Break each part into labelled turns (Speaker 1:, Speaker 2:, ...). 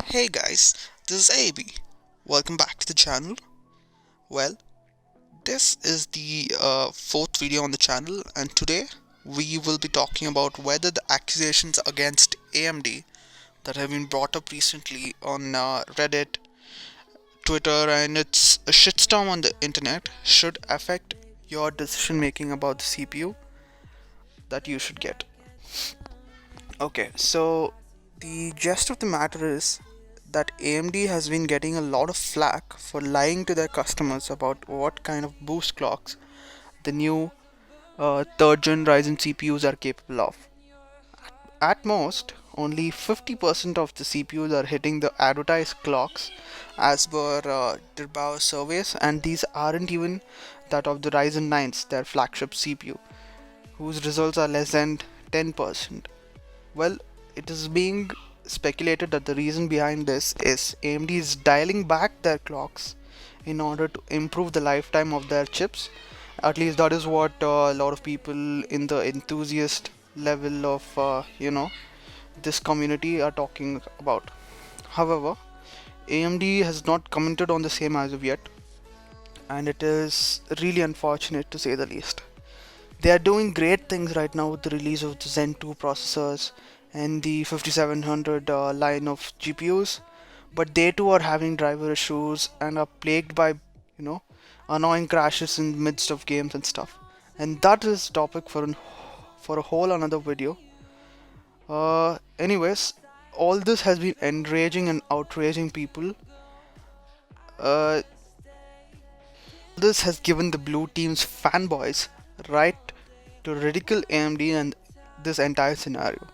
Speaker 1: Hey guys, this is AB. Welcome back to the channel. Well, this is the fourth video on the channel, and today we will be talking about whether the accusations against AMD that have been brought up recently on Reddit, Twitter, and it's a shitstorm on the internet should affect your decision making about the CPU that you should get. Okay, so the gist of the matter is that AMD has been getting a lot of flack for lying to their customers about what kind of boost clocks the new third gen Ryzen CPUs are capable of. At most, only 50% of the CPUs are hitting the advertised clocks as per Dirbauer surveys, and these aren't even that of the Ryzen 9s, their flagship CPU, whose results are less than 10%. Well, it is being speculated that the reason behind this is AMD is dialing back their clocks in order to improve the lifetime of their chips. At least that is what a lot of people in the enthusiast level of this community are talking about. However, AMD has not commented on the same as of yet, and it is really unfortunate to say the least. They are doing great things right now with the release of the Zen 2 processors and the 5700 line of GPUs, but they too are having driver issues and are plagued by, annoying crashes in the midst of games and stuff. And that is topic for a whole another video. Anyways, all this has been enraging and outraging people. Uh, this has given the blue team's fanboys right to ridicule AMD and this entire scenario.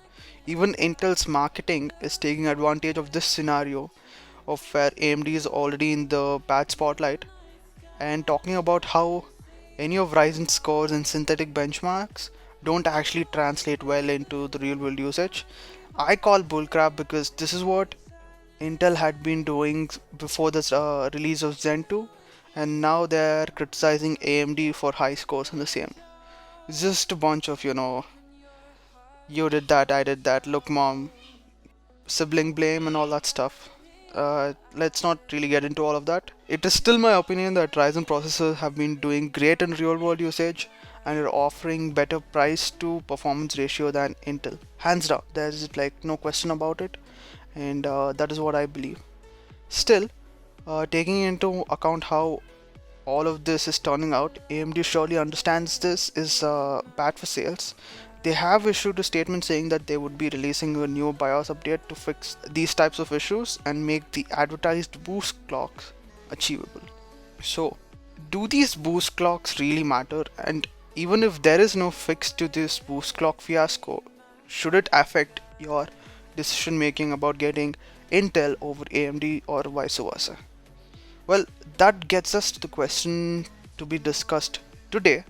Speaker 1: Even Intel's marketing is taking advantage of this scenario of where AMD is already in the bad spotlight and talking about how any of Ryzen's scores and synthetic benchmarks don't actually translate well into the real world usage. I call bullcrap because this is what Intel had been doing before the release of Zen 2, and now they're criticizing AMD for high scores on the same. It's just a bunch of, you did that, I did that, look mom, sibling blame and all that stuff. Let's not really get into all of that. It is still my opinion that Ryzen processors have been doing great in real world usage and are offering better price to performance ratio than Intel. Hands down, there's like no question about it, and that is what I believe. Still, taking into account how all of this is turning out, AMD surely understands this is bad for sales. They have issued a statement saying that they would be releasing a new BIOS update to fix these types of issues and make the advertised boost clocks achievable. So, do these boost clocks really matter? And even if there is no fix to this boost clock fiasco, should it affect your decision making about getting Intel over AMD or vice versa? Well, that gets us to the question to be discussed today.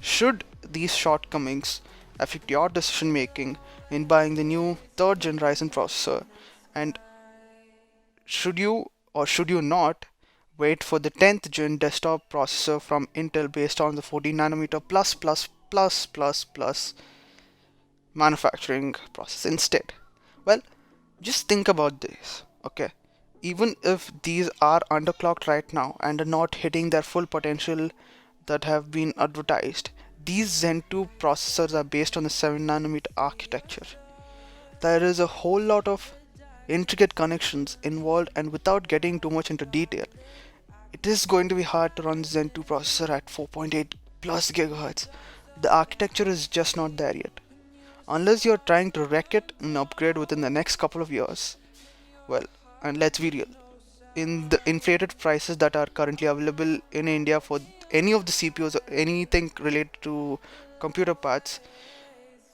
Speaker 1: Should these shortcomings affect your decision making in buying the new third gen Ryzen processor? And should you or should you not wait for the 10th gen desktop processor from Intel based on the 14nm plus manufacturing process instead? Well, just think about this, okay? Even if these are underclocked right now and are not hitting their full potential that have been advertised, these Zen 2 processors are based on the 7nm architecture. There is a whole lot of intricate connections involved, and without getting too much into detail, it is going to be hard to run the Zen 2 processor at 4.8 plus GHz. The architecture is just not there yet. Unless you're trying to wreck it and upgrade within the next couple of years, well, and let's be real, in the inflated prices that are currently available in India for any of the CPUs or anything related to computer parts,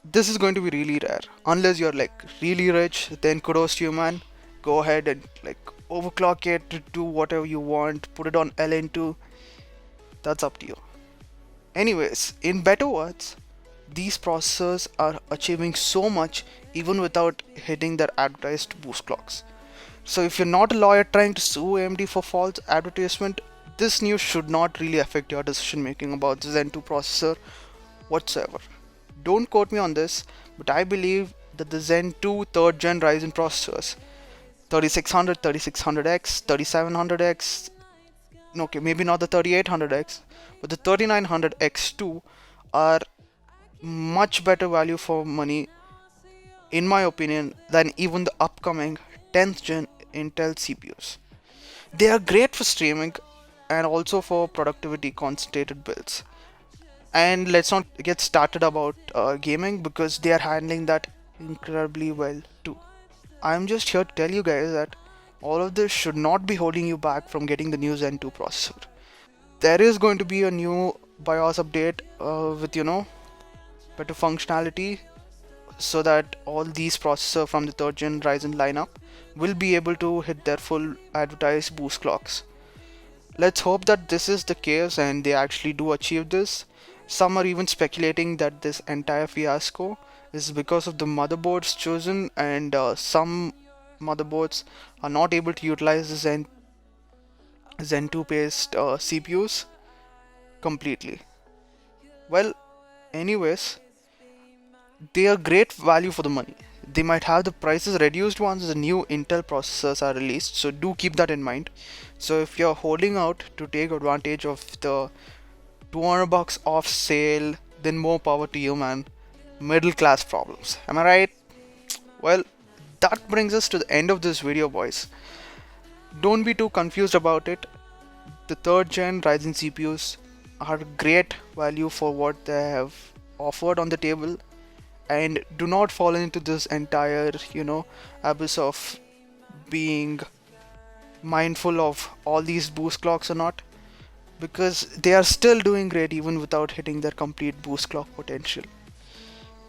Speaker 1: this is going to be really rare. Unless you're like really rich, then kudos to you, man. Go ahead and like overclock it, do whatever you want, put it on LN2. That's up to you. Anyways, in better words, these processors are achieving so much even without hitting their advertised boost clocks. So if you're not a lawyer trying to sue AMD for false advertisement, this news should not really affect your decision making about the Zen 2 processor whatsoever. Don't quote me on this, but I believe that the Zen 2 3rd gen Ryzen processors 3600, 3600X, 3700X. Okay, maybe not the 3800X, but the 3900X2 are much better value for money, in my opinion, than even the upcoming 10th gen Intel CPUs. They are great for streaming and also for productivity concentrated builds. And let's not get started about gaming, because they are handling that incredibly well too. I'm just here to tell you guys that all of this should not be holding you back from getting the new Zen 2 processor. There is going to be a new BIOS update with better functionality, so that all these processors from the 3rd gen Ryzen lineup will be able to hit their full advertised boost clocks. Let's hope that this is the case and they actually do achieve this. Some are even speculating that this entire fiasco is because of the motherboards chosen, and some motherboards are not able to utilize the Zen 2 based CPUs completely. Well, anyways, they are great value for the money. They might have the prices reduced once the new Intel processors are released, so do keep that in mind. So if you're holding out to take advantage of the 200 bucks off sale, then more power to you, man. Middle class problems, am I right? Well, that brings us to the end of this video, boys. Don't be too confused about it. The 3rd gen Ryzen CPUs are great value for what they have offered on the table, and do not fall into this entire abyss of being mindful of all these boost clocks or not, because they are still doing great even without hitting their complete boost clock potential.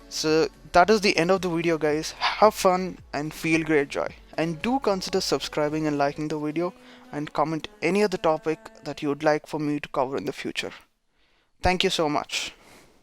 Speaker 1: So that is the end of the video, guys. Have fun and feel great joy, and do consider subscribing and liking the video, and comment any other topic that you would like for me to cover in the future. Thank you so much.